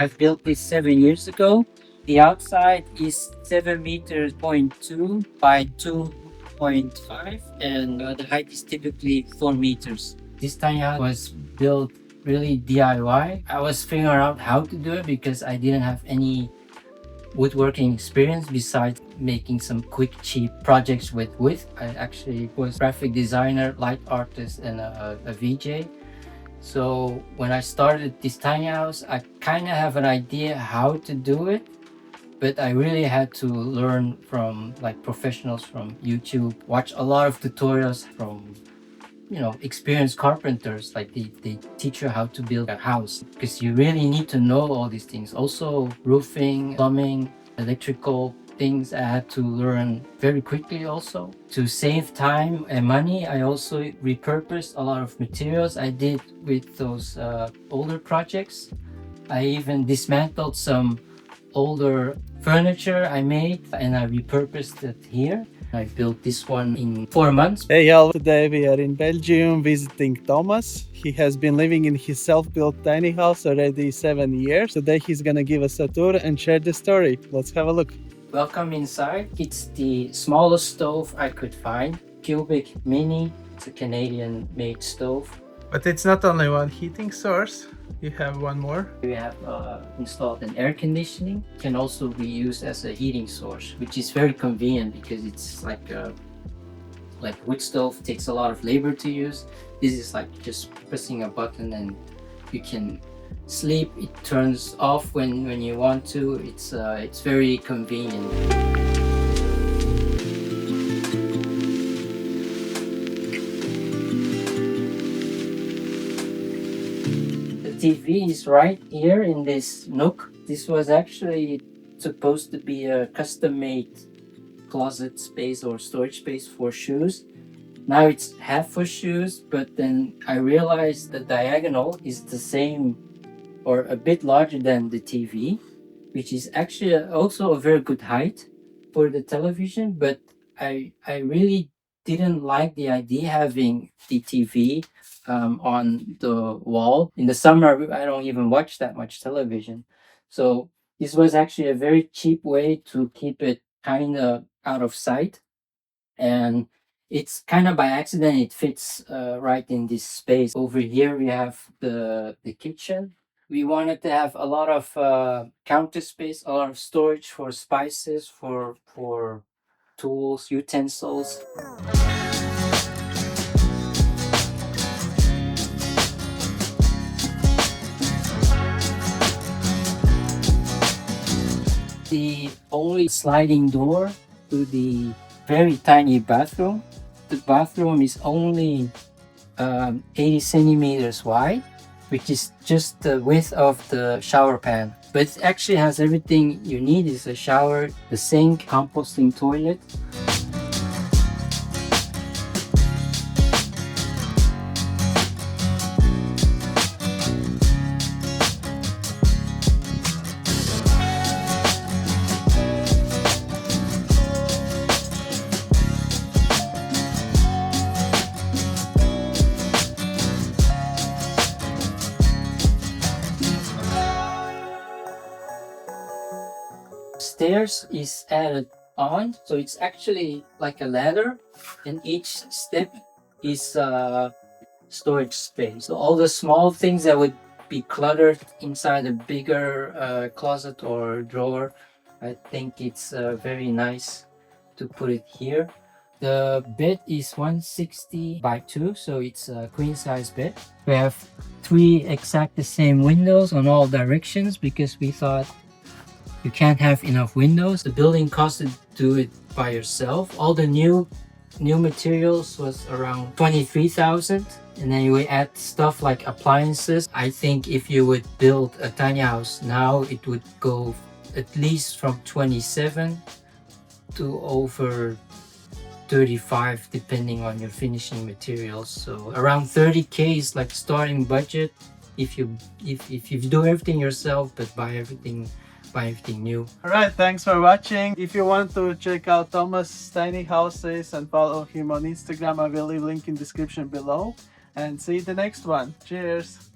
I've built this 7 years ago. The outside is 7 meters point 2 by 2.5, and the height is typically 4 meters. This tiny house was built really DIY. I was figuring out how to do it because I didn't have any woodworking experience besides making some quick cheap projects with wood. I actually was graphic designer, light artist, and a VJ. So when I started this tiny house, I kind of have an idea how to do it, but I really had to learn from like professionals from YouTube, watch a lot of tutorials from experienced carpenters. Like they teach you how to build a house, because you really need to know all these things. Also roofing, plumbing, electrical things I had to learn very quickly. Also, to save time and money, I also repurposed a lot of materials I did with those older projects. I even dismantled some older furniture I made and I repurposed it here. I built this one in 4 months. Hey y'all, today we are in Belgium visiting Thomas. He has been living in his self-built tiny house already 7 years. Today he's gonna give us a tour and share the story. Let's have a look. Welcome inside. It's the smallest stove I could find. Cubic Mini. It's a Canadian made stove. But it's not only one heating source, you have one more. We have installed an air conditioning. Can also be used as a heating source, which is very convenient because it's like wood stove takes a lot of labor to use. This is like just pressing a button and you can sleep. It turns off when you want to. It's very convenient. TV is right here in this nook. This was actually supposed to be a custom-made closet space or storage space for shoes. Now it's half for shoes, but then I realized the diagonal is the same or a bit larger than the TV, which is actually also a very good height for the television, but I really didn't like the idea having the TV on the wall. In the summer, I don't even watch that much television. So this was actually a very cheap way to keep it kind of out of sight. And it's kind of by accident, it fits right in this space. Over here, we have the kitchen. We wanted to have a lot of counter space, a lot of storage for spices, for tools, utensils. The only sliding door to the very tiny bathroom. The bathroom is only 80 centimeters wide, which is just the width of the shower pan. But it actually has everything you need. It's a shower, the sink, composting toilet. Stairs is added on, so it's actually like a ladder, and each step is storage space. So all the small things that would be cluttered inside a bigger closet or drawer, I think it's very nice to put it here. The bed is 160 by 2, so it's a queen size bed. We have 3 exact the same windows on all directions because we thought you can't have enough windows. The building cost to do it by yourself. All the new materials was around 23,000, and then you would add stuff like appliances. I think if you would build a tiny house now, it would go at least from 27 to over 35 depending on your finishing materials. So around 30k is like starting budget if you do everything yourself but buy everything new. Alright, thanks for watching. If you want to check out Thomas' tiny houses and follow him on Instagram, I will leave link in description below. And see you in the next one. Cheers!